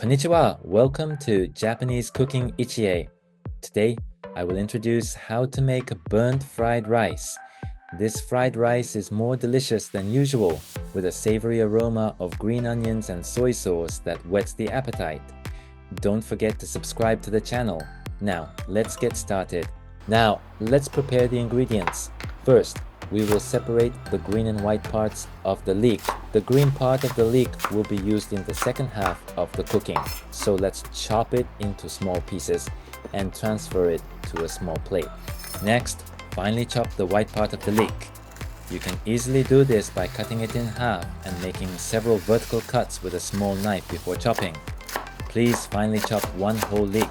Konnichiwa, welcome to Japanese Cooking Ichie. Today, I will introduce how to make burnt fried rice. This fried rice is more delicious than usual, with a savory aroma of green onions and soy sauce that whets the appetite. Don't forget to subscribe to the channel. Now, let's get started. Now, let's prepare the ingredients. First, we will separate the green and white parts of the leek. The green part of the leek will be used in the second half of the cooking. So let's chop it into small pieces and transfer it to a small plate. Next, finely chop the white part of the leek. You can easily do this by cutting it in half and making several vertical cuts with a small knife before chopping. Please finely chop one whole leek.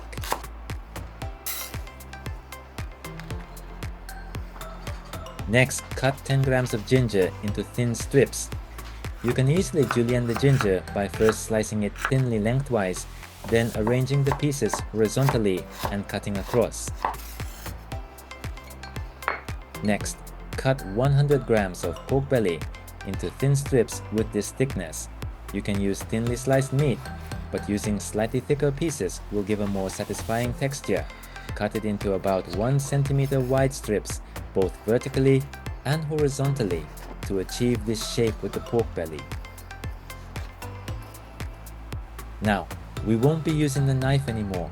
Next, cut 10 grams of ginger into thin strips. You can easily julienne the ginger by first slicing it thinly lengthwise, then arranging the pieces horizontally and cutting across. Next, cut 100 grams of pork belly into thin strips with this thickness. You can use thinly sliced meat, but using slightly thicker pieces will give a more satisfying texture. Cut it into about 1 centimeter wide strips, both vertically and horizontally, to achieve this shape with the pork belly. Now, we won't be using the knife anymore.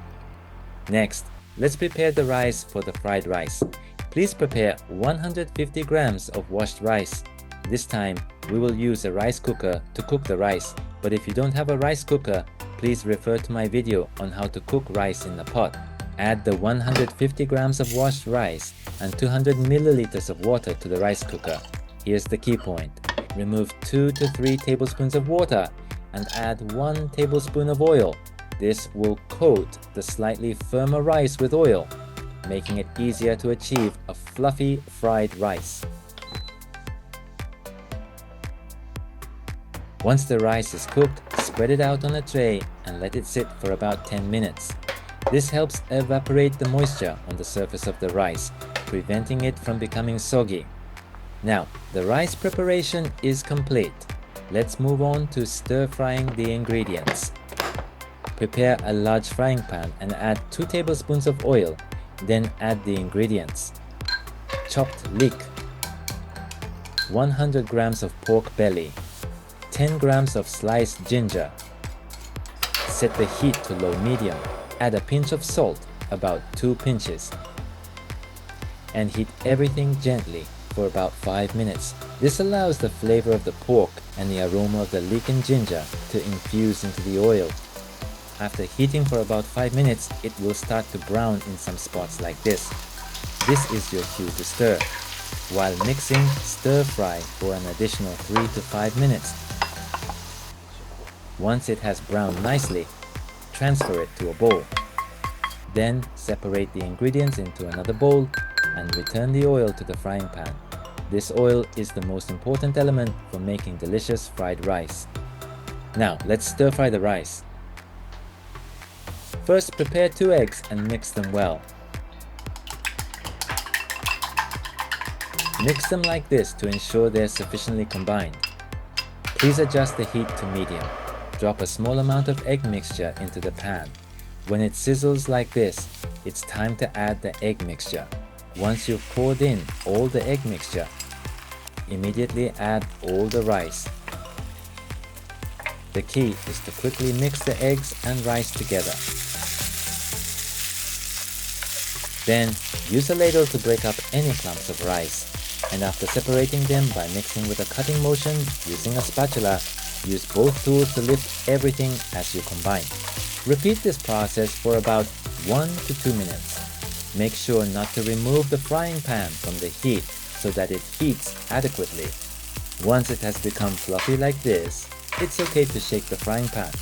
Next, let's prepare the rice for the fried rice. Please prepare 150 grams of washed rice. This time, we will use a rice cooker to cook the rice, but if you don't have a rice cooker, please refer to my video on how to cook rice in the pot. Add the 150 grams of washed rice and 200 milliliters of water to the rice cooker. Here's the key point. Remove 2 to 3 tablespoons of water and add 1 tablespoon of oil. This will coat the slightly firmer rice with oil, making it easier to achieve a fluffy fried rice. Once the rice is cooked, spread it out on a tray and let it sit for about 10 minutes. This helps evaporate the moisture on the surface of the rice, preventing it from becoming soggy. Now, the rice preparation is complete. Let's move on to stir-frying the ingredients. Prepare a large frying pan and add 2 tablespoons of oil, then add the ingredients. Chopped leek, 100 grams of pork belly, 10 grams of sliced ginger. Set the heat to low-medium. Add a pinch of salt, about 2 pinches, and heat everything gently for about 5 minutes. This allows the flavor of the pork and the aroma of the leek and ginger to infuse into the oil. After heating for about 5 minutes, it will start to brown in some spots like this. This is your cue to stir. While mixing, stir fry for an additional 3 to 5 minutes. Once it has browned nicely, transfer it to a bowl. Then separate the ingredients into another bowl and return the oil to the frying pan. This oil is the most important element for making delicious fried rice. Now let's stir fry the rice. First, prepare 2 eggs and mix them well. Mix them like this to ensure they're sufficiently combined. Please adjust the heat to medium. Drop a small amount of egg mixture into the pan. When it sizzles like this, it's time to add the egg mixture. Once you've poured in all the egg mixture, immediately add all the rice. The key is to quickly mix the eggs and rice together. Then, use a ladle to break up any clumps of rice, and after separating them by mixing with a cutting motion using a spatula, use both tools to lift everything as you combine. Repeat this process for about 1 to 2 minutes. Make sure not to remove the frying pan from the heat so that it heats adequately. Once it has become fluffy like this, it's okay to shake the frying pan.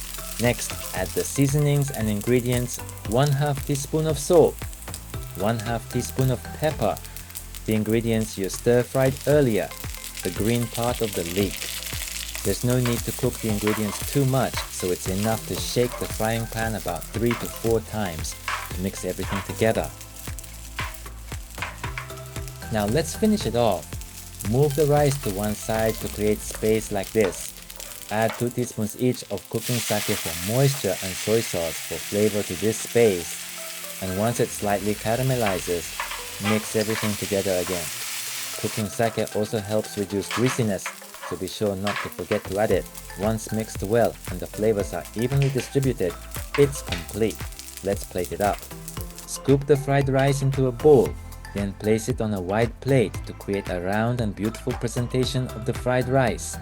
Next, add the seasonings and ingredients: 1/2 teaspoon of salt, 1/2 teaspoon of pepper, the ingredients you stir-fried earlier, the green part of the leek. There's no need to cook the ingredients too much, so it's enough to shake the frying pan about 3 to 4 times to mix everything together. Now let's finish it off. Move the rice to one side to create space like this. Add 2 teaspoons each of cooking sake for moisture and soy sauce for flavor to this paste. And once it slightly caramelizes, mix everything together again. Cooking sake also helps reduce greasiness, so be sure not to forget to add it. Once mixed well and the flavors are evenly distributed, it's complete. Let's plate it up. Scoop the fried rice into a bowl, then place it on a wide plate to create a round and beautiful presentation of the fried rice.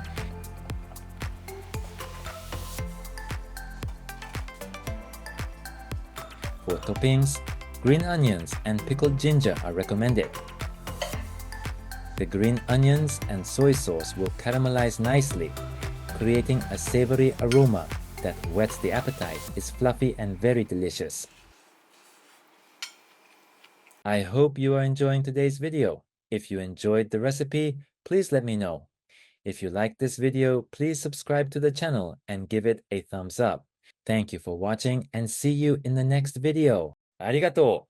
For toppings, green onions and pickled ginger are recommended. The green onions and soy sauce will caramelize nicely, creating a savory aroma that whets the appetite. It's fluffy and very delicious. I hope you are enjoying today's video. If you enjoyed the recipe, please let me know. If you like this video, please subscribe to the channel and give it a thumbs up. Thank you for watching and see you in the next video. ありがとう。